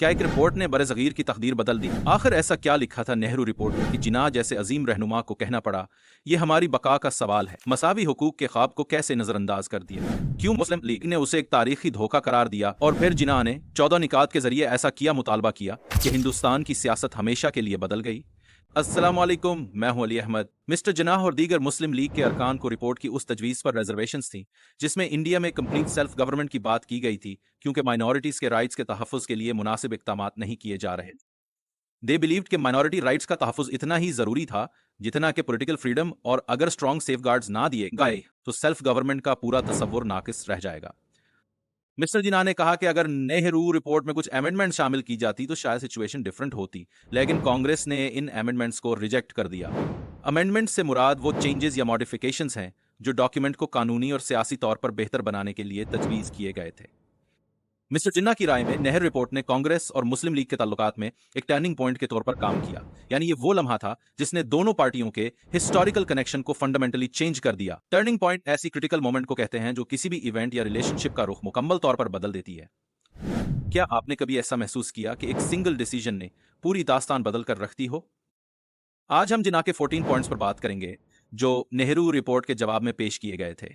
क्या एक रिपोर्ट ने बरसगीर की तकदीर बदल दी? आखिर ऐसा क्या लिखा था नेहरू रिपोर्ट में कि जिन्ना जैसे अजीम रहनुमा को कहना पड़ा? ये हमारी बका का सवाल है। मसावी हुकूक के ख्वाब को कैसे नजरअंदाज कर दिया? क्यों मुस्लिम लीग ने उसे एक तारीखी धोखा करार दिया और फिर जिन्ना ने 14 निकात के जरिए ऐसा किया मुतालबा किया कि हिंदुस्तान की सियासत हमेशा के लिए बदल गई? अस्सलामुअलैकुम, मैं हूं अली अहमद। मिस्टर जनाह और दीगर मुस्लिम लीग के अरकान को रिपोर्ट की उस तजवीज़ पर रिजर्वेशंस थी जिसमें इंडिया में कंप्लीट सेल्फ गवर्नमेंट की बात की गई थी, क्योंकि माइनॉरिटीज के राइट्स के तहफ़्फ़ुज़ के लिए मुनासिब इक़दामात नहीं किए जा रहे। दे बिलीव्ड कि माइनॉरिटी राइट्स का तहफ़्फ़ुज़ इतना ही ज़रूरी था जितना कि पॉलिटिकल फ्रीडम, और अगर स्ट्रॉन्ग सेफगार्ड्स ना दिए गए तो सेल्फ गवर्नमेंट का पूरा तसव्वुर नाकिस रह जाएगा। मिस्टर जिन्ना ने कहा कि अगर नेहरू रिपोर्ट में कुछ अमेंडमेंट शामिल की जाती तो शायद सिचुएशन डिफरेंट होती, लेकिन कांग्रेस ने इन अमेंडमेंट्स को रिजेक्ट कर दिया। अमेंडमेंट से मुराद वो चेंजेस या मॉडिफिकेशंस हैं जो डॉक्यूमेंट को कानूनी और सियासी तौर पर बेहतर बनाने के लिए तजवीज़ किए गए थे। मिस्टर जिन्ना की राय में नेहरू रिपोर्ट ने कांग्रेस और मुस्लिम लीग के ताल्लुकात में एक टर्निंग पॉइंट के तौर पर काम किया, यानी ये वो लम्हा था जिसने दोनों पार्टियों के हिस्टोरिकल कनेक्शन को फंडामेंटली चेंज कर दिया। टर्निंग पॉइंट ऐसी क्रिटिकल मोमेंट को कहते हैं जो किसी भी इवेंट या रिलेशनशिप का रुख मुकम्मल तौर पर बदल देती है। क्या आपने कभी ऐसा महसूस किया कि एक सिंगल डिसीजन ने पूरी दास्तान बदल कर रख दी हो? आज हम जिन्ना के 14 पॉइंट्स पर बात करेंगे जो नेहरू रिपोर्ट के जवाब में पेश किए गए थे।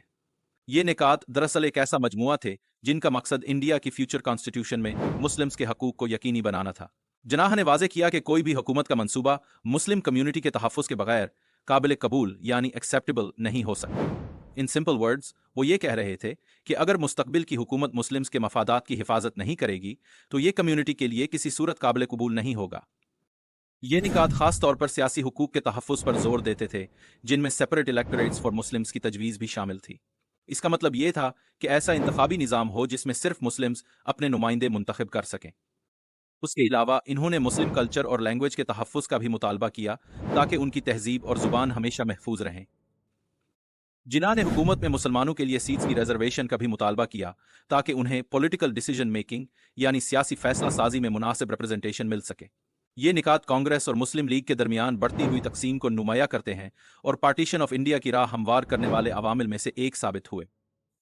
ये निकात दरअसल एक ऐसा मजमुआ थे जिनका मकसद इंडिया की फ्यूचर कॉन्स्टिट्यूशन में मुस्लिम्स के हकूक को यकीनी बनाना था। जनाह ने वाजे किया कि कोई भी हुकूमत का मंसूबा मुस्लिम कम्युनिटी के तहफ़्फ़ुज़ के बगैर काबिल कबूल यानी एक्सेप्टेबल नहीं हो सकता। इन सिंपल वर्ड्स वो ये कह रहे थे कि अगर मुस्तकबिल की हुकूमत मुस्लिम्स के मफादात की हिफाजत नहीं करेगी तो ये कम्युनिटी के लिए किसी सूरत काबिल कबूल नहीं होगा। ये निकात खास तौर पर सियासी हुकूक के तहफ़्फ़ुज़ पर जोर देते थे, जिनमें सेपरेट इलेक्टोरेट्स फॉर मुस्लिम्स की तजवीज़ भी शामिल थी। इसका मतलब ये था कि ऐसा इंतखाबी निज़ाम हो जिसमें सिर्फ मुस्लिम्स अपने नुमाइंदे मुंतखब कर सकें। उसके अलावा इन्होंने मुस्लिम कल्चर और लैंग्वेज के तहफ़्फ़ुज़ का भी मुतालबा किया ताकि उनकी तहजीब और ज़ुबान हमेशा महफूज रहें। जिन्ना ने हुकूमत में मुसलमानों के लिए सीट्स की रिजर्वेशन का भी मुतालबा किया ताकि उन्हें पॉलिटिकल डिसीजन मेकिंग यानी सियासी फैसला साजी में मुनासिब रिप्रेजेंटेशन मिल सके। ये निकात कांग्रेस और मुस्लिम लीग के दरमियान बढ़ती हुई तकसीम को नुमाया करते हैं और पार्टीशन ऑफ इंडिया की राह हमवार करने वाले अवामिल में से एक साबित हुए।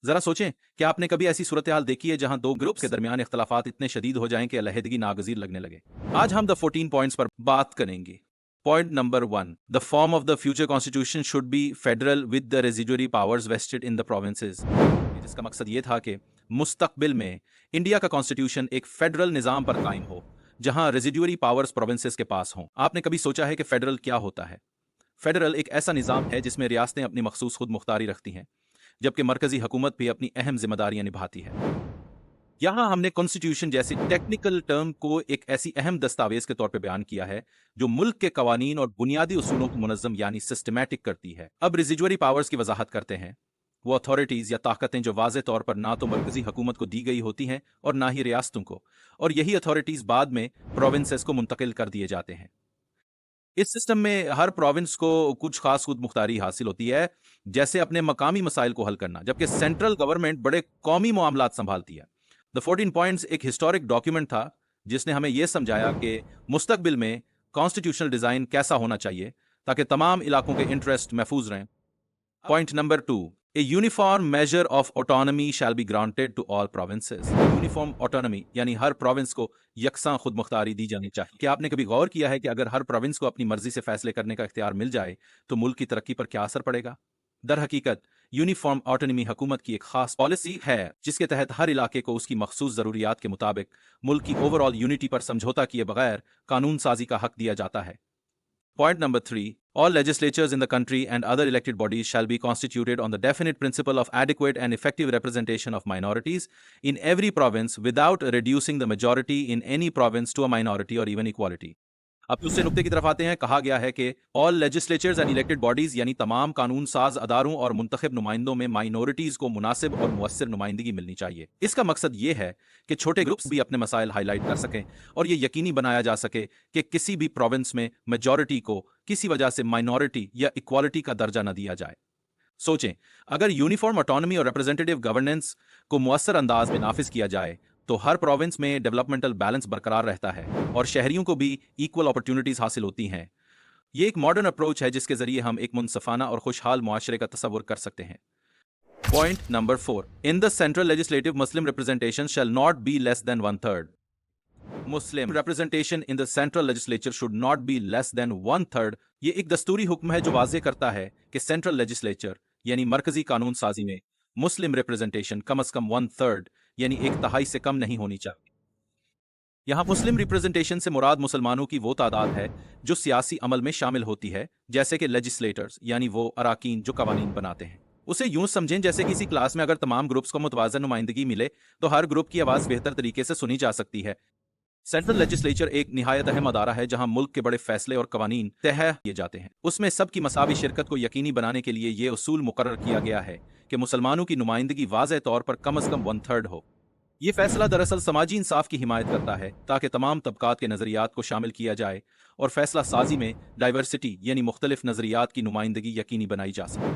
जरा सोचें, क्या आपने कभी ऐसी सूरत हाल देखी है जहां दो ग्रुप्स के दरमियान इख्तलाफात इतने शदीद हो जाएं कि अलहदगी नागजीर लगने लगे? आज हम द 14 पॉइंट्स पर बात करेंगे। Point number 1, the form of the future constitution should be federal with the residuary powers vested in the provinces. जिसका मकसद ये था कि मुस्तकबिल में इंडिया का कॉन्स्टिट्यूशन एक फेडरल निज़ाम पर कायम हो जहां रेजिडुअरी पावर्स प्रोविंसेस के पास हों। आपने कभी सोचा है कि फेडरल क्या होता है? फेडरल एक ऐसा निज़ाम है जिसमें रियासतें अपनी मखसूस खुद मुख्तारी रखती हैं, जबकि मरकजी हुकूमत भी अपनी अहम जिम्मेदारियां निभाती है। यहां हमने कॉन्स्टिट्यूशन जैसी टेक्निकल टर्म को एक ऐसी अहम दस्तावेज के तौर पर बयान किया है जो मुल्क के कवानीन और बुनियादी उसूलों को मुनज़्ज़म यानी सिस्टमैटिक करती है। अब रेजिडुअरी पावर्स की वजाहत करते हैं। वो अथॉरिटीज या ताकतें जो वाज़े तौर पर ना तो मरकजी हुकूमत को दी गई होती हैं और ना ही रियासतों को, और यही अथॉरिटीज बाद में प्रोविंसेस को मुंतकिल कर दिए जाते हैं। इस सिस्टम में हर प्रोविंस को कुछ खास खुद मुख्तारी हासिल होती है, जैसे अपने मकामी मसाइल को हल करना, जबकि सेंट्रल गवर्नमेंट बड़े कौमी मामलात संभालती है। द 14 पॉइंट्स एक हिस्टोरिक डॉक्यूमेंट था जिसने हमें यह समझाया कि मुस्तकबिल में कॉन्स्टिट्यूशनल डिज़ाइन कैसा होना चाहिए ताकि तमाम इलाकों के इंटरेस्ट महफूज रहें। Point number 2, a uniform measure of autonomy shall be granted to all provinces. Uniform autonomy यानी हर प्रोविंस को यकसां खुद मुख्तारी दी जानी चाहिए। क्या आपने कभी गौर किया है कि अगर हर प्रोविंस को अपनी मर्जी से फैसले करने का इख्तियार मिल जाए तो मुल्क की तरक्की पर क्या असर पड़ेगा? दर हकीकत यूनिफॉर्म ऑटोनॉमी हुकूमत की एक खास पॉलिसी है जिसके तहत हर इलाके को उसकी मखसूस ज़रूरियात के मुताबिक मुल्क की ओवरऑल यूनिटी पर समझौता किए बगैर कानून साजी का हक दिया जाता है। Point number 3, all legislatures in the country and other elected bodies shall be constituted on the definite principle of adequate and effective representation of minorities in every province without reducing the majority in any province to a minority or even equality. अब दूसरे नुक्ते की तरफ आते हैं। कहा गया है कि all legislatures and elected bodies यानी तमाम कानून साज अदारों और मुंतखब नुमाइंदों में माइनॉरिटीज को मुनासिब और मुअस्सिर नुमाइंदगी मिलनी चाहिए। इसका मकसद ये है कि छोटे ग्रुप्स भी अपने मसाइल हाईलाइट कर सकें और ये यकीनी बनाया जा सके कि किसी भी प्रोविंस में मेजॉरिटी को किसी वजह से माइनॉरिटी या इक्वालिटी का दर्जा न दिया जाए। सोचें, अगर यूनिफॉर्म ऑटोनॉमी और रिप्रेजेंटेटिव गवर्नेंस को मुअस्सर अंदाज में नाफिज किया जाए तो हर प्रोविंस में डेवलपमेंटल बैलेंस बरकरार रहता है और शहरियों को भी इक्वल अपॉर्चुनिटीज हासिल होती हैं। ये एक मॉडर्न अप्रोच है जिसके जरिए हम एक मुनसफाना और खुशहाल मुआशरे का तस्वुर कर सकते हैं। Point number 4, in the central legislative Muslim representation shall not be less than 1/3। Muslim representation in the central legislature should not be less than 1/3। ये एक दस्तूरी हुक्म है जो वाजे करता है कि सेंट्रल लेजिस्लेचर यानी मरकजी कानून साजी में मुस्लिम रिप्रेजेंटेशन कम अज कम 1/3 यानी 1/3 से कम नहीं होनी चाहिए। यहाँ मुस्लिम रिप्रेजेंटेशन से मुराद मुसलमानों की वो तादाद है जो सियासी अमल में शामिल होती है, जैसे कि लेजिस्लेटर्स यानी वो अराकीन जो कवानीन बनाते हैं। उसे यूं समझें जैसे किसी क्लास में अगर तमाम ग्रुप्स को मुतवाज़न नुमाइंदगी मिले तो हर ग्रुप की आवाज़ बेहतर तरीके से सुनी जा सकती है। सेंट्रल लेजिस्लेचर एक निहायत अहम अदारा है जहां मुल्क के बड़े फैसले और कवानीन तय किए जाते हैं। उसमें सबकी मसावी शिरकत को यकीनी बनाने के लिए ये उसूल मुकर्रर किया गया है कि मुसलमानों की नुमाइंदगी वाज़ेह तौर पर कम अज़ कम 1/3 हो। ये फैसला दरअसल समाजी इंसाफ की हिमायत करता है ताकि तमाम तबकात के नज़रियात को शामिल किया जाए और फैसला साजी में डाइवर्सिटी यानी मुख्तलिफ नज़रियात की नुमाइंदगी यकीनी बनाई जा सके।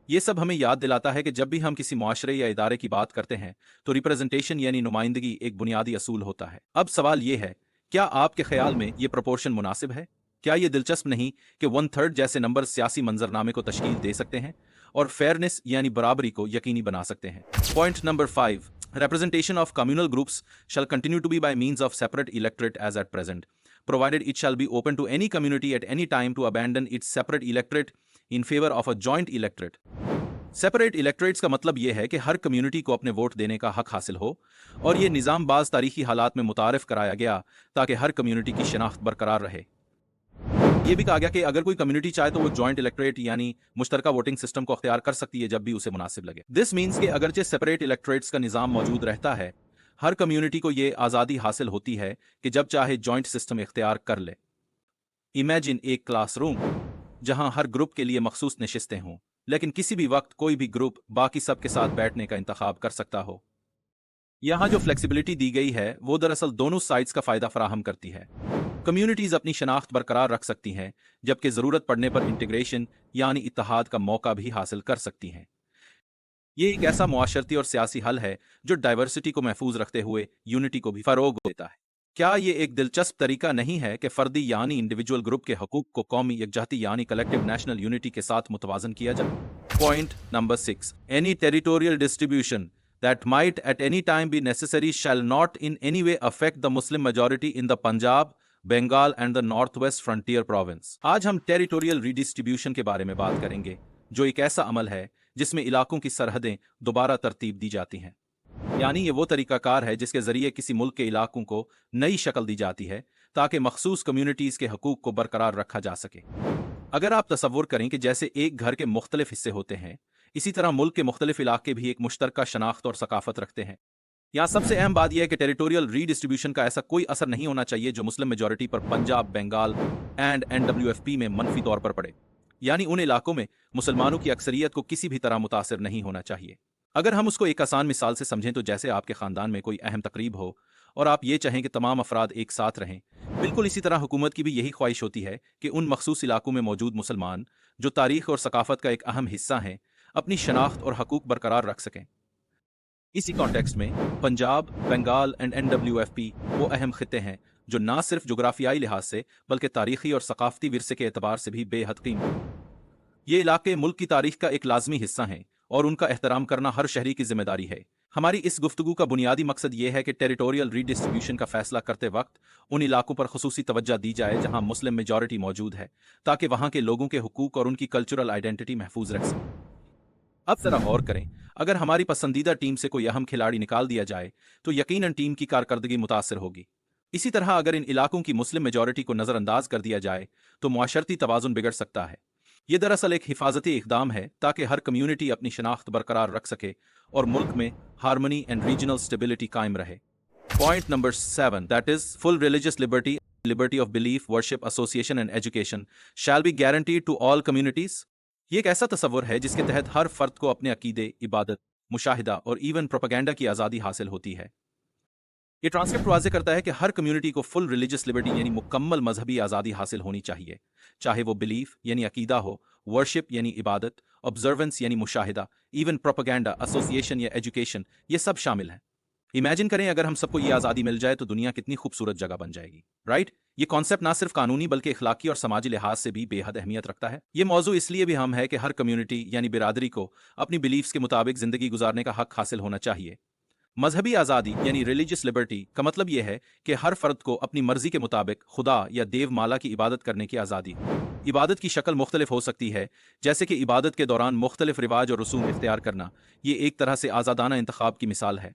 ये सब हमें याद दिलाता है कि जब भी हम किसी मुआशरे या इदारे की बात करते हैं तो रिप्रेजेंटेशन यानी नुमाइंदगी एक बुनियादी असूल होता है। अब सवाल ये है, क्या आपके ख्याल में ये प्रोपोर्शन मुनासिब है? क्या ये दिलचस्प नहीं कि 1/3 जैसे नंबर सियासी मंजरनामे को तश्कील दे सकते हैं और फेयरनेस यानी बराबरी को यकीनी बना सकते हैं? Point number 5, representation of communal groups shall continue to be by means of separate electorate as at present, provided it shall be open to any community at any time to abandon its separate electorate in favor of a joint electorate. Separate electorates का मतलब यह है कि हर community को अपने vote देने का हक हासिल हो और ये निज़ाम बाज़ तारीखी हालात में मुतारिफ कराया गया ताकि हर कम्युनिटी की शनाख्त बरकरार रहे। ये भी कहा गया कि अगर कोई कम्युनिटी चाहे तो वो जॉइंट इलेक्टोरेट यानी मुश्तरका वोटिंग सिस्टम को अख्तियार कर सकती है जब भी उसे मुनासिब लगे। दिस मीन्स कि अगरचे सेपरेट इलेक्टोरेट्स का निज़ाम मौजूद रहता है, हर कम्युनिटी को ये आज़ादी हासिल होती है कि जब चाहे जॉइंट सिस्टम इख्तियार कर ले। इमेजिन एक क्लासरूम जहां हर ग्रुप के लिए मखसूस नशिस्तें हों, लेकिन किसी भी वक्त कोई भी ग्रुप बाकी सब के साथ बैठने का इंतखाब कर सकता हो। यहाँ जो फ्लेक्सिबिलिटी दी गई है वो दरअसल दोनों साइड्स का फायदा फराहम करती है। कम्युनिटीज अपनी शनाख्त बरकरार रख सकती हैं जबकि जरूरत पड़ने पर इंटीग्रेशन यानी इत्तेहाद का मौका भी हासिल कर सकती हैं। ये एक ऐसा मुआशरती और सियासी हल है जो डाइवर्सिटी को महफूज रखते हुए यूनिटी को भी फरोग देता है। क्या ये एक दिलचस्प तरीका नहीं है कि फर्दी यानी इंडिविजुअल ग्रुप के हकूक को कौमी यकजहती यानी कलेक्टिव नेशनल यूनिटी के साथ मुतवाजन किया जाए? Point number 6, any territorial distribution that might at any time be necessary shall not in any way affect the Muslim majority in the Punjab, Bengal and the Northwest Frontier Province. आज हम territorial redistribution के बारे में बात करेंगे जो एक ऐसा अमल है जिसमें इलाकों की सरहदें दोबारा तरतीब दी जाती हैं। यानी ये वो तरीकाकार है जिसके जरिए किसी मुल्क के इलाकों को नई शक्ल दी जाती है ताकि मखसूस कम्युनिटीज के हकूक को बरकरार रखा जा सके। अगर आप तसव्वुर करें कि जैसे एक घर के मुख्तलिफ हिस्से होते हैं, इसी तरह मुल्क के मुख्तलिफ इलाके भी एक मुश्तरका शनाख्त और सकाफत रखते हैं। यहाँ सबसे अहम बात यह है कि टेरिटोरियल रीडिस्ट्रीब्यूशन का ऐसा कोई असर नहीं होना चाहिए जो मुस्लिम मेजॉरिटी पर पंजाब, बंगाल एंड NWFP में मनफी तौर पर पड़े। यानी उन इलाकों में मुसलमानों की अक्सरियत को किसी भी तरह मुतासिर नहीं होना चाहिए। अगर हम उसको एक आसान मिसाल से समझें तो जैसे आपके खानदान में कोई अहम तकरीब हो और आप ये चाहें कि तमाम अफराद एक साथ रहें, बिल्कुल इसी तरह हुकूमत की भी यही ख्वाहिश होती है कि उन मखसूस इलाकों में मौजूद मुसलमान जो तारीख और सकाफत का एक अहम हिस्सा हैं अपनी शनाख्त और हकूक बरकरार रख सकें। इसी कॉन्टेक्स्ट में पंजाब, बंगाल एंड NWFP वो अहम खित्ते हैं जो ना सिर्फ जोग्राफियाई लिहाज से बल्कि तारीखी और सकाफती विरसे के एतबार से भी बेहद कीमती हैं। ये इलाके मुल्क की तारीख का एक लाजमी हिस्सा हैं और उनका एहतराम करना हर शहरी की जिम्मेदारी है। हमारी इस गुफ्तगू का बुनियादी मकसद ये है कि टेरिटोरियल रीडिस्ट्रीब्यूशन का फैसला करते वक्त उन इलाकों पर खुसूसी तवज्जो दी जाए जहां मुस्लिम मेजॉरिटी मौजूद है ताकि वहां के लोगों के हुकूक और उनकी कल्चरल आइडेंटिटी महफूज रख सकें। अब जरा गौर करें, अगर हमारी पसंदीदा टीम से कोई अहम खिलाड़ी निकाल दिया जाए तो यकीनन टीम की कारकर्दगी मुतासर होगी। इसी तरह अगर इन इलाकों की मुस्लिम मेजॉरिटी को नजरअंदाज कर दिया जाए तो मुआशरती तवाजुन बिगड़ सकता है। ये दरअसल एक हिफाजती इकदाम है ताकि हर कम्युनिटी अपनी शनाख्त बरकरार रख सके और मुल्क में हार्मनी एंड रीजनल स्टेबिलिटी कायम रहे। Point number 7, that is full religious liberty, liberty of belief, worship, association and education shall be guaranteed to all communities. ये एक ऐसा तस्वुर है जिसके तहत हर फर्द को अपने अकीदे, इबादत, मुशाहिदा और इवन प्रोपेगेंडा की आज़ादी हासिल होती है। ये ट्रांसक्रिप्ट वाज़े करता है कि हर कम्युनिटी को फुल रिलीजियस लिबर्टी यानी मुकम्मल मजहबी आज़ादी हासिल होनी चाहिए, चाहे वो बिलीफ यानी अकीदा हो, वर्शिप यानी इबादत, ऑब्जर्वेंस यानी मुशाहिदा, इवन प्रोपेगेंडा, एसोसिएशन या एजुकेशन, ये सब शामिल हैं। इमेजिन करें अगर हम सबको ये आज़ादी मिल जाए तो दुनिया कितनी खूबसूरत जगह बन जाएगी, राइट? ये कॉन्सेप्ट ना सिर्फ कानूनी बल्कि इखलाकी और समाजी लिहाज से भी बेहद अहमियत रखता है। ये मौजू इसलिए भी हम है कि हर कम्युनिटी यानी बिरादरी को अपनी बिलीफ्स के मुताबिक जिंदगी गुजारने का हक हासिल होना चाहिए। मजहबी आज़ादी यानी रिलीजियस लिबर्टी का मतलब यह है कि हर फर्द को अपनी मर्जी के मुताबिक खुदा या देव माला की इबादत करने की आज़ादी हो। इबादत की शक्ल मुख्तलिफ हो सकती है, जैसे कि इबादत के दौरान मुख्तलिफ रिवाज और रसूम इख्तियार करना। ये एक तरह से आज़ादाना इंतखाब की मिसाल है।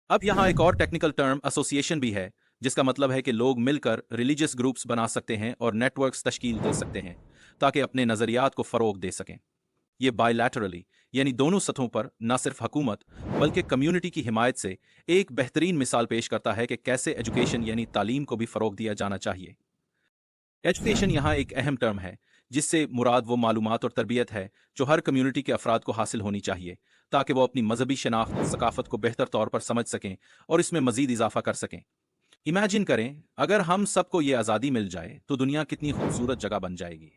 अब यहाँ एक और टेक्निकल टर्म एसोसिएशन भी है, जिसका मतलब है कि लोग मिलकर रिलीजियस ग्रुप्स बना सकते हैं और नेटवर्क्स तश्कील दे सकते हैं ताकि अपने नज़रियात को फ़रोग दे सकें। ये बायलैटरली यानी दोनों सतहों पर न सिर्फ हुकूमत बल्कि कम्युनिटी की हिमायत से एक बेहतरीन मिसाल पेश करता है कि कैसे एजुकेशन यानी तालीम को भी फ़रोग दिया जाना चाहिए। एजुकेशन यहाँ एक अहम टर्म है, जिससे मुराद वो मालूमात और तरबियत है जो हर कम्युनिटी के अफराद को हासिल होनी चाहिए ताकि वो अपनी मजहबी शनाख्त सकाफत को बेहतर तौर पर समझ सकें और इसमें मजीद इजाफा कर सकें। इमेजिन करें, अगर हम सबको ये आज़ादी मिल जाए तो दुनिया कितनी खूबसूरत जगह बन जाएगी,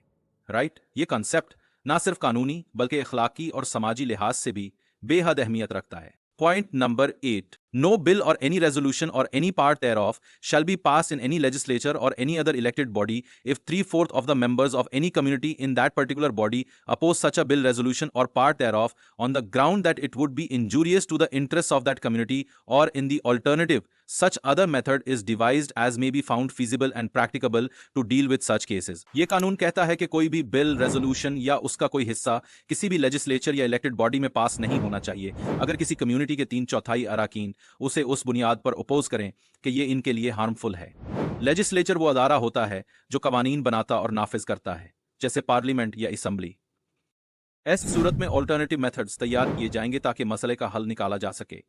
राइट? ये कॉन्सेप्ट ना सिर्फ कानूनी बल्कि अखलाकी और समाजी लिहाज से भी बेहद अहमियत रखता है। Point number 8. No bill or any resolution or any part thereof shall be passed in any legislature or any other elected body if 3/4 of the members of any community in that particular body oppose such a bill, resolution or part thereof on the ground that it would be injurious to the interests of that community, or in the alternative such other method is devised as may be found feasible and practicable to deal with such cases. ये कानून कहता है कि कोई भी bill, resolution या उसका कोई हिस्सा किसी भी लेजिस्लेचर या इलेक्टेड बॉडी में पास नहीं होना चाहिए अगर किसी कम्युनिटी के 3/4 अराकीन उसे उस बुनियाद पर अपोज करें कि ये इनके लिए हार्मफुल है। लेजिस्लेचर वो अदारा होता है जो कवानीन बनाता और नाफिज करता है, जैसे पार्लियामेंट या असम्बली। ऐसी सूरत में ऑल्टरनेटिव मेथड्स तैयार किए जाएंगे ताकि मसले का हल निकाला जा सके।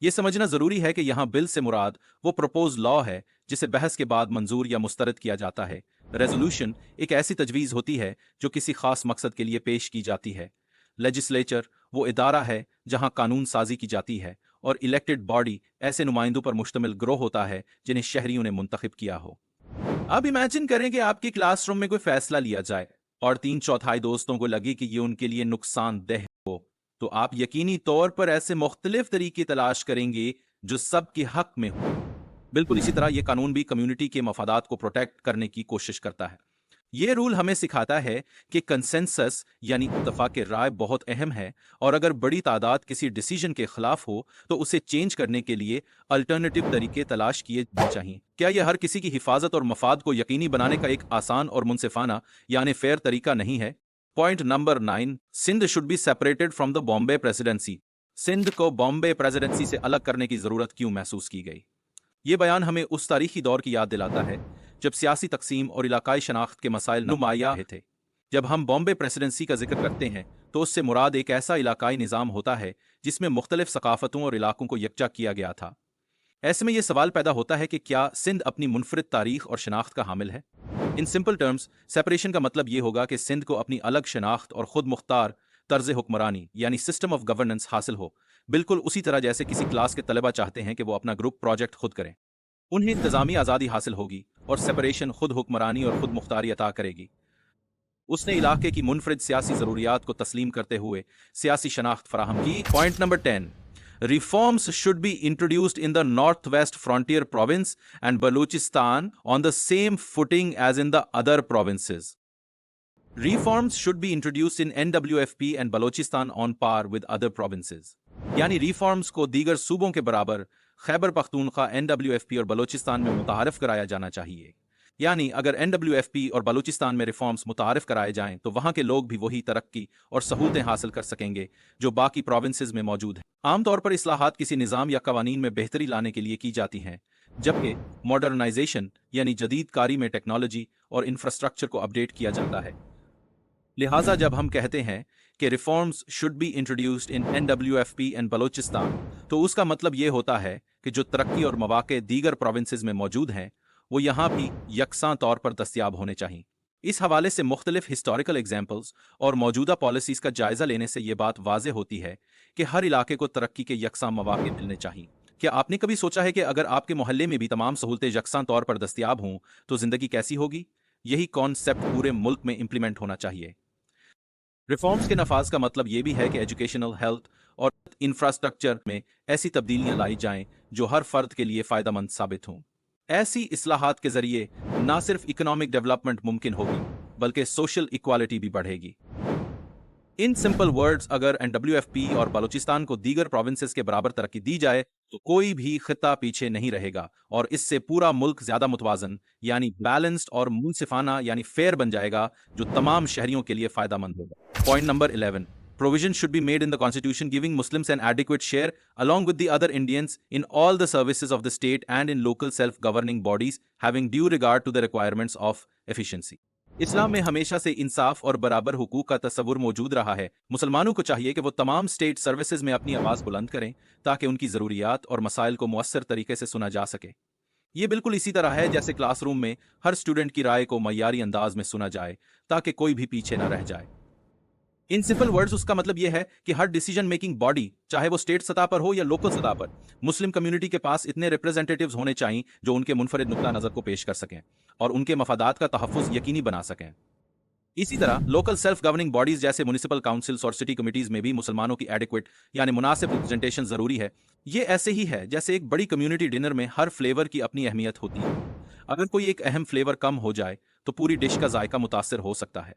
ये समझना जरूरी है कि यहाँ बिल से मुराद वो प्रपोज लॉ है जिसे बहस के बाद मंजूर या मुस्तरद किया जाता है। रेजोल्यूशन एक ऐसी तजवीज़ होती है जो किसी खास मकसद के लिए पेश की जाती है। लेजिस्लेचर वो इदारा है जहां कानून साजी की जाती है, और इलेक्टेड बॉडी ऐसे नुमाइंदों पर मुश्तमिल ग्रोह होता है जिन्हें शहरियों ने मुंतखब किया हो। अब इमेजिन करें कि आपके क्लासरूम में कोई फैसला लिया जाए और 3/4 दोस्तों को लगे कि ये उनके लिए नुकसानदेह हो, तो आप यकीनी तौर पर ऐसे मुख्तलिफ तरीके तलाश करेंगे जो सबके हक में हो। बिल्कुल इसी तरह यह कानून भी कम्युनिटी के मफादात को प्रोटेक्ट करने की कोशिश करता है। ये रूल हमें सिखाता है कि कंसेंसस यानी इत्तफाक राय बहुत अहम है, और अगर बड़ी तादाद किसी डिसीजन के खिलाफ हो तो उसे चेंज करने के लिए अल्टरनेटिव तरीके तलाश किए जाने चाहिए। क्या यह हर किसी की हिफाजत और मफाद को यकीनी बनाने का एक आसान और मुनसिफाना यानी फेयर तरीका नहीं है? Point number 9. Sindh should be separated from the Bombay presidency. Sindh को बॉम्बे प्रेसिडेंसी से अलग करने की जरूरत क्यों महसूस की गई? ये बयान हमें उस तारीखी दौर की याद दिलाता है जब सियासी तकसीम और इलाकाई शनाख्त के मसाइल नुमाया थे। जब हम बॉम्बे प्रेसिडेंसी का जिक्र करते हैं तो उससे मुराद एक ऐसा इलाकाई निज़ाम होता है जिसमें मुख्तलिफ सकाफतों और इलाकों को यकजा किया गया था। ऐसे में यह सवाल पैदा होता है कि क्या सिंध अपनी मुनफरिद तारीख और शनाख्त का हामिल है? इन सिंपल टर्म्स, सेपरेशन का मतलब यह होगा कि सिंध को अपनी अलग शनाख्त और खुद मुख्तार तर्ज हुक्मरानी यानी सिस्टम ऑफ गवर्नेंस हासिल हो, बिल्कुल उसी तरह जैसे किसी क्लास के तलबा चाहते हैं कि वो अपना ग्रुप प्रोजेक्ट खुद करें। उन्हें इंतजामी आज़ादी हासिल होगी और सेपरेशन खुद हुक्मरानी और खुद मुख्तारी अता करेगी। उसने इलाके की मुनफरिद सियासी ज़रूरियात को तस्लीम करते हुए सियासी शनाख्त फराहम की। Point number 10. Reforms should be introduced in the Northwest Frontier Province and Balochistan on the same footing as in the other provinces. Reforms should be introduced in NWFP and Balochistan on par with other provinces. यानी reforms को दीगर सूबों के बराबर Khyber Pakhtunkhwa, NWFP और बलोचिस्तान में मुतारफ कराया जाना चाहिए। यानी अगर NWFP और बलूचिस्तान में रिफॉर्म्स मुतारफ कराए जाएं तो वहां के लोग भी वही तरक्की और सहूलतें हासिल कर सकेंगे जो बाकी प्रोविंसेस में मौजूद हैं। आमतौर पर इस्लाहात किसी निज़ाम या कवानीन में बेहतरी लाने के लिए की जाती हैं, जबकि मॉडर्नाइजेशन यानी जदीद कारी में टेक्नोलॉजी और इंफ्रास्ट्रक्चर को अपडेट किया जाता है। लिहाजा जब हम कहते हैं कि reforms should be introduced in NWFP and Balochistan, तो उसका मतलब ये होता है कि जो तरक्की और मौके दीगर प्रोविंसेस में मौजूद हैं वो यहाँ भी यकसां तौर पर दस्तयाब होने चाहिए। इस हवाले से मुख्तलिफ हिस्टोरिकल एग्जाम्पल्स और मौजूदा पॉलिसीज का जायजा लेने से ये बात वाजे होती है कि हर इलाके को तरक्की के यकसां मौके मिलने चाहिए। क्या आपने कभी सोचा है कि अगर आपके मोहल्ले में भी तमाम सहूलतें यकसां तौर पर दस्तयाब हों तो जिंदगी कैसी होगी? यही कॉन्सेप्ट पूरे मुल्क में इम्प्लीमेंट होना चाहिए। रिफॉर्म्स के नफाज का मतलब ये भी है कि एजुकेशनल, हेल्थ और इंफ्रास्ट्रक्चर में ऐसी तब्दीलियां लाई जाएं जो हर फर्द के लिए फ़ायदेमंद साबित हों। ऐसी इस्लाहात के जरिए न सिर्फ इकोनॉमिक डेवलपमेंट मुमकिन होगी बल्कि सोशल इक्वालिटी भी बढ़ेगी। इन सिंपल वर्ड्स, अगर NWFP और बलूचिस्तान को दीगर प्रोविंसेस के बराबर तरक्की दी जाए तो कोई भी खिता पीछे नहीं रहेगा और इससे पूरा मुल्क ज्यादा मुतवाजन यानी बैलेंस्ड और मुनसिफाना यानी फेयर बन जाएगा, जो तमाम शहरियों के लिए फायदेमंद होगा। Point number 11, provision should be made in the constitution giving Muslims an adequate share along with the other Indians in all the services of the state and in local self-governing bodies having due regard to the requirements of efficiency. इस्लाम में हमेशा से इंसाफ और बराबर हुकूक का तस्वुर मौजूद रहा है। मुसलमानों को चाहिए कि वो तमाम स्टेट सर्विसेज में अपनी आवाज़ बुलंद करें ताकि उनकी ज़रूरियात और मसाइल को मुअस्सर तरीके से सुना जा सके। ये बिल्कुल इसी तरह है जैसे क्लासरूम में हर स्टूडेंट की राय को मय्यारी अंदाज में सुना जाए ताकि कोई भी पीछे न रह जाए। इन सिंपल वर्ड्स उसका मतलब यह है कि हर डिसीजन मेकिंग बॉडी, चाहे वो स्टेट सतह पर हो या लोकल सतह पर, मुस्लिम कम्युनिटी के पास इतने रिप्रेजेंटेटिव्स होने चाहिए जो उनके मुनफरिद नुक्ता नजर को पेश कर सकें और उनके मफादात का तहफ़्फ़ुज़ यकीनी बना सकें। इसी तरह लोकल सेल्फ गवर्निंग बॉडीज जैसे म्युनिसिपल काउंसिल्स और सिटी कमिटीज में भी मुसलमानों की एडिक्वेट यानी मुनासिब रिप्रेजेंटेशन जरूरी है। ये ऐसे ही है जैसे एक बड़ी कम्युनिटी डिनर में हर फ्लेवर की अपनी अहमियत होती है। अगर कोई एक अहम फ्लेवर कम हो जाए तो पूरी डिश का जायका मुतासर हो सकता है।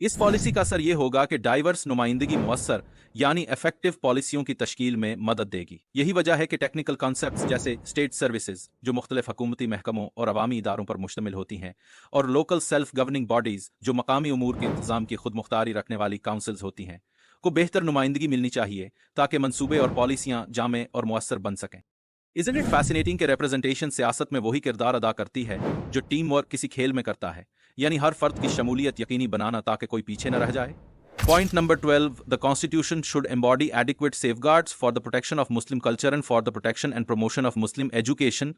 इस पॉलिसी का असर यह होगा कि डाइवर्स नुमाइंदगी मुअस्सर यानी इफेक्टिव पॉलिसियों की तश्कील में मदद देगी। यही वजह है कि टेक्निकल कॉन्सेप्ट्स जैसे स्टेट सर्विसेज जो मुख्तलिफ हुकूमती महकमों और अवामी इदारों पर मुश्तमिल होती हैं, और लोकल सेल्फ गवर्निंग बॉडीज जो मकामी उमूर के इंतजाम की खुद मुख्तारी रखने वाली काउंसिल्स होती हैं, को बेहतर नुमाइंदगी मिलनी चाहिए ताकि मंसूबे और पॉलिसियां जामे और मुअस्सर बन सकें। इज़न्ट इट फैसिनेटिंग कि रिप्रेजेंटेशन सियासत में वही किरदार अदा करती है जो टीम वर्क किसी खेल में करता है, यानी हर फर्द की शमूलियत यकीनी बनाना ताकि कोई पीछे न रह जाए। Point number 12, the constitution should embody adequate safeguards for the protection of Muslim culture and for the protection and promotion of Muslim education,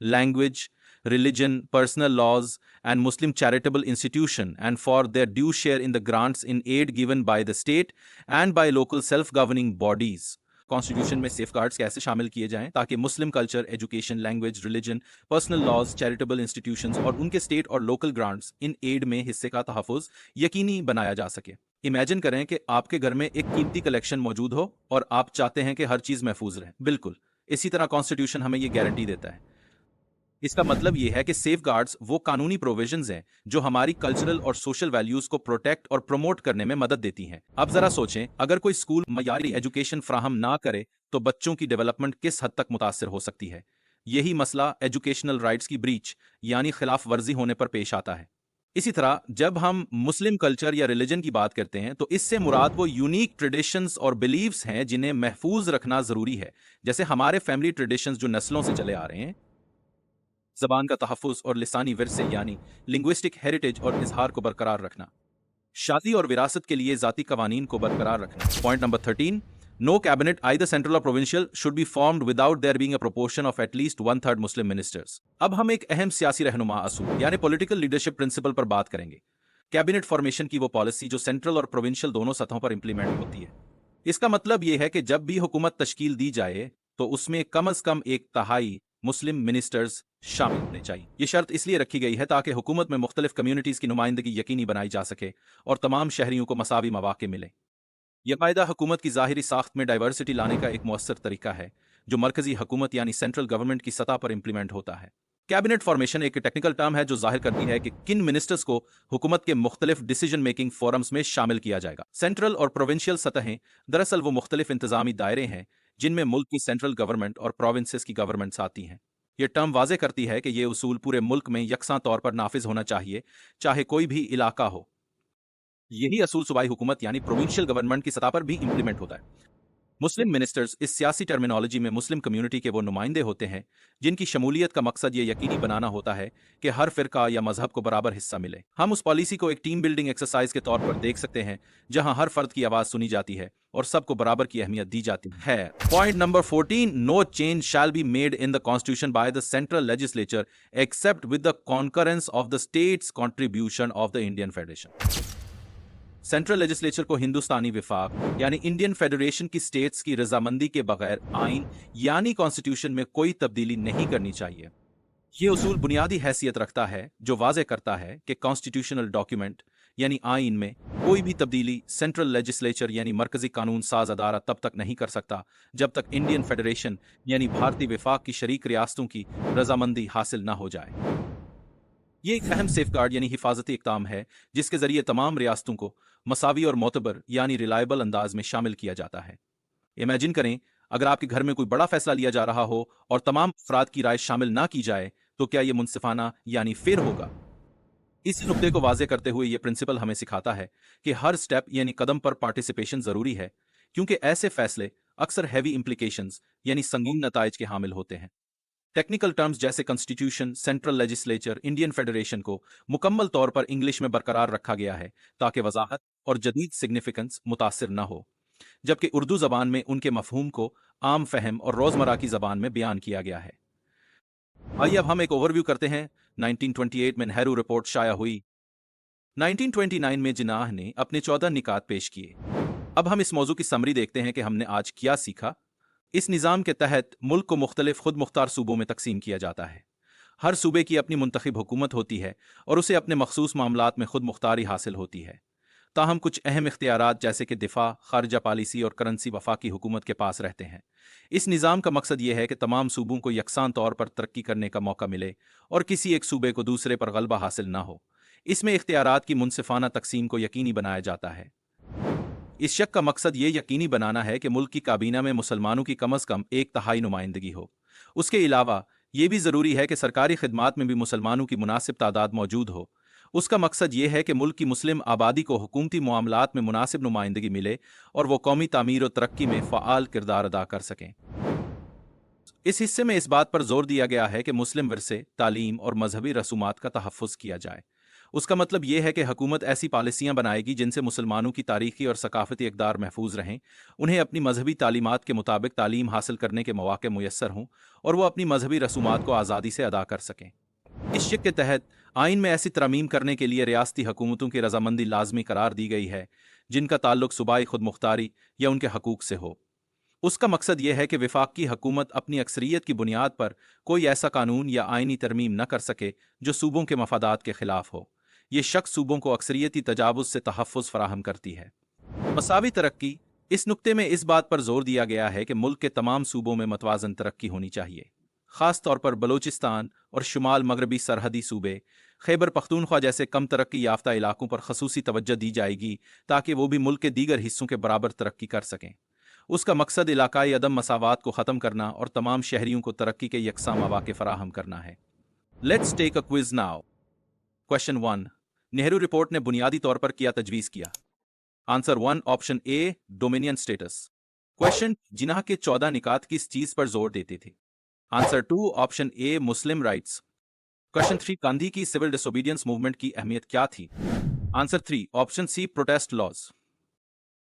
language, religion, personal laws, and Muslim charitable institution, and for their due share in the grants in aid given by the state and by local self-governing bodies. Constitution में safeguards कैसे शामिल किए जाएं ताकि मुस्लिम culture, education, language, religion, personal laws, charitable institutions और उनके state और लोकल ग्रांट्स इन एड में हिस्से का तहफ़्फ़ुज़ यकीनी बनाया जा सके। इमेजिन करें कि आपके घर में एक कीमती कलेक्शन मौजूद हो और आप चाहते हैं कि हर चीज़ महफूज रहे। बिल्कुल इसी तरह कॉन्स्टिट्यूशन हमें ये गारंटी देता है। इसका मतलब यह है कि सेफगार्ड्स वो कानूनी प्रोविजंस हैं जो हमारी कल्चरल और सोशल वैल्यूज को प्रोटेक्ट और प्रमोट करने में मदद देती हैं। अब जरा सोचें, अगर कोई स्कूल मयारी एजुकेशन फ्राहम ना करे तो बच्चों की डेवलपमेंट किस हद तक मुतासर हो सकती है। यही मसला एजुकेशनल राइट्स की ब्रीच यानी खिलाफ वर्जी होने पर पेश आता है। इसी तरह जब हम मुस्लिम कल्चर या रिलीजन की बात करते हैं तो इससे मुराद वो यूनिक ट्रेडिशंस और बिलीव्स हैं जिन्हें महफूज रखना जरूरी है, जैसे हमारे फैमिली ट्रेडिशंस जो नस्लों से चले आ रहे हैं, ज़बान का तहफ़्फ़ुज़ और लिसानी विरसे यानी लिंग्विस्टिक हेरिटेज और इजहार को बरकरार रखना, शादी और विरासत के लिए ज़ाती कवानीन को बरकरार रखना। Point number 13, no cabinet either central और provincial should be formed without their being a proportion of at least 1/3 Muslim ministers. अब हम एक अहम सियासी रहनुमा असूल यानी पॉलिटिकल लीडरशिप प्रिंसिपल पर बात करेंगे। कैबिनेट फॉर्मेशन की वो पॉलिसी जो सेंट्रल और प्रोविंशियल दोनों सतहों पर इंप्लीमेंट होती है। इसका मतलब यह है कि जब भी हुकूमत तश्कील दी जाए तो उसमें कम अज कम 1/3 मुस्लिम मिनिस्टर्स शामिल होने चाहिए। ये शर्त इसलिए रखी गई है ताकि हुकूमत में मुख्तलिफ कम्युनिटीज़ की नुमाइंदगी यकीनी बनाई जा सके और तमाम शहरियों को मसावी मौक़े मिले। यह कायदा हुकूमत की ज़ाहिरी साख्त में डाइवर्सिटी लाने का एक मुअस्सर तरीका है जो मरकजी हुकूमत यानी सेंट्रल गवर्नमेंट की सतह पर इंप्लीमेंट होता है। कैबिनेट फॉर्मेशन एक टेक्निकल टर्म है जो जाहिर करती है कि किन मिनिस्टर्स को हुकूमत के मुख्तलिफ डिसीजन मेकिंग फोरम्स में शामिल किया जाएगा। सेंट्रल और प्रोविंशियल सतहें दरअसल वो मुख्तलिफ इंतजामी दायरे हैं जिनमें मुल्क की सेंट्रल गवर्नमेंट और प्रोविंसेस की गवर्नमेंट्स आती हैं। यह टर्म वाजे करती है कि यह उसूल पूरे मुल्क में यकसां तौर पर नाफिज होना चाहिए, चाहे कोई भी इलाका हो। यही असूल सूबाई हुकूमत यानी प्रोविंशियल गवर्नमेंट की सतह पर भी इंप्लीमेंट होता है। मुस्लिम मिनिस्टर्स इस सियासी टर्मिनोलॉजी में मुस्लिम कम्युनिटी के वो नुमाइंदे होते हैं जिनकी शमूलियत का मकसद ये यकीनी बनाना होता है कि हर फिरका या मजहब को बराबर हिस्सा मिले। हम उस पॉलिसी को एक टीम बिल्डिंग एक्सरसाइज के तौर पर देख सकते हैं जहां हर फर्द की आवाज सुनी जाती है और सबको बराबर की अहमियत दी जाती है। Point number 14, no change shall be made in the constitution by the central legislature except with the concurrence of the states contribution of the Indian federation. Central legislature को हिंदुस्तानी विफाक यानी इंडियन फेडरेशन की स्टेट्स की रजामंदी के बगैर आइन यानी कॉन्स्टिट्यूशन में कोई तब्दीली नहीं करनी चाहिए। ये उसूल बुनियादी हैसियत रखता है जो वाज़े करता है कि कॉन्स्टिट्यूशनल डॉक्यूमेंट यानी आइन में कोई भी तब्दीली सेंट्रल लेजिस्लेचर यानी मरकजी कानून साज अदारा तब तक नहीं कर सकता जब तक इंडियन फेडरेशन यानी भारतीय विफाक की शरीक रियासतों की रजामंदी हासिल न हो जाए। ये एक अहम सेफगार्ड यानी हिफाजती इक़दाम है जिसके जरिए तमाम रियासतों को मसावी और मोतबर यानी रिलायबल अंदाज में शामिल किया जाता है। इमेजिन करें, अगर आपके घर में कोई बड़ा फैसला लिया जा रहा हो और तमाम अफराद की राय शामिल ना की जाए तो क्या यह मुनसिफाना यानी फेयर होगा। इस नुक्ते को वाजे करते हुए यह प्रिंसिपल हमें सिखाता है कि हर स्टेप यानी कदम पर पार्टिसिपेशन जरूरी है, क्योंकि ऐसे फैसले अक्सर हैवी इम्प्लीकेशंस यानी संगीन नताइज के हामिल होते हैं। टेक्निकल टर्म्स जैसे constitution, central legislature, Indian federation को मुकम्मल तौर पर इंग्लिश में बरकरार रखा गया है ताकि वजाहत और जदीद सिग्निफिकेंस मुतासिर न हो, जबकि उर्दू जबान में उनके मफहूम को आम फहम और रोजमर्रा की जबान में बयान किया गया है। आइए अब हम एक ओवरव्यू करते हैं। 1928 में नेहरू रिपोर्ट शाया हुई। 1929 में जिन्नाह ने अपने 14 निकात पेश किए। अब हम इस मौजू की समरी देखते हैं कि हमने आज क्या सीखा। इस निज़ाम के तहत मुल्क को मुख्तलिफ खुद मुख्तार सूबों में तकसीम किया जाता है। हर सूबे की अपनी मुंतखब हुकूमत होती है और उसे अपने मखसूस मामलात में खुद मुख्तारी हासिल होती है। ताहम कुछ अहम इख्तियारात जैसे कि दिफा, खारजा पॉलिसी और करंसी वफाकी हुकूमत के पास रहते हैं। इस निज़ाम का मकसद ये है कि तमाम सूबों को यकसान तौर पर तरक्की करने का मौका मिले और किसी एक सूबे को दूसरे पर गलबा हासिल ना हो। इसमें इख्तियारात की मुनसिफाना तकसीम को यकीनी बनाया जाता है। इस शक का मकसद ये यकीनी बनाना है कि मुल्क की काबीना में मुसलमानों की कम अज़ कम 1/3 नुमाइंदगी हो। उसके अलावा ये भी ज़रूरी है कि सरकारी खिदमात में भी मुसलमानों की मुनासिब तादाद मौजूद हो। उसका मकसद ये है कि मुल्क की मुस्लिम आबादी को हुकूमती मामलात में मुनासिब नुमाइंदगी मिले और वो कौमी तामीर और तरक्की में फ़आल किरदार अदा कर सकें। इस हिस्से में इस बात पर जोर दिया गया है कि मुस्लिम विरसे, तालीम और मजहबी रसूमात का तहफ़्फ़ुज़ किया जाए। उसका मतलब यह है कि हुकूमत ऐसी पॉलिसियाँ बनाएगी जिनसे मुसलमानों की तारीखी और सकाफती इक़दार महफूज रहें, उन्हें अपनी मजहबी तालीमात के मुताबिक तालीम हासिल करने के मौक़े मुयस्सर हों और वो अपनी मजहबी रसूमात को आज़ादी से अदा कर सकें। इस शिक के तहत आइन में ऐसी तरमीम करने के लिए रियासती हुकूमतों की रजामंदी लाजमी करार दी गई है जिनका ताल्लुक सूबाई खुद मुख्तारी या उनके हकूक से हो। उसका मकसद यह है कि वफाकी हुकूमत अपनी अक्सरियत की बुनियाद पर कोई ऐसा कानून या आइनी तरमीम न कर सके जो सूबों के मफादात के खिलाफ हो। ये शख्स सूबों को अक्सरियती तजावुज़ से तहफ़्फ़ुज़ फराहम करती है। मसावी तरक्की, इस नुक्ते में इस बात पर जोर दिया गया है कि मुल्क के तमाम सूबों में मतवाज़न तरक्की होनी चाहिए। ख़ास तौर पर बलोचिस्तान और शुमाल मगरबी सरहदी सूबे, खैबर पख्तूनख्वा जैसे कम तरक्की याफ्ता इलाकों पर खसूसी तवज्जो दी जाएगी ताकि वो भी मुल्क के दीगर हिस्सों के बराबर तरक्की कर सकें। उसका मकसद इलाकाई अदम मसावात को ख़त्म करना और तमाम शहरियों को तरक्की के यकसा मौक़े फराहम करना है। Let's take a quiz now. Question 1, Nehru report ने बुनियादी तौर पर क्या तजवीज़ किया? Answer 1 option A dominion status. Question, Jinnah के 14 निकात किस चीज़ पर जोर देते थे? Answer 2 option A Muslim rights. Question 3, Gandhi की सिविल डिसोबीडियंस मूवमेंट की अहमियत क्या थी? Answer 3 option C protest laws.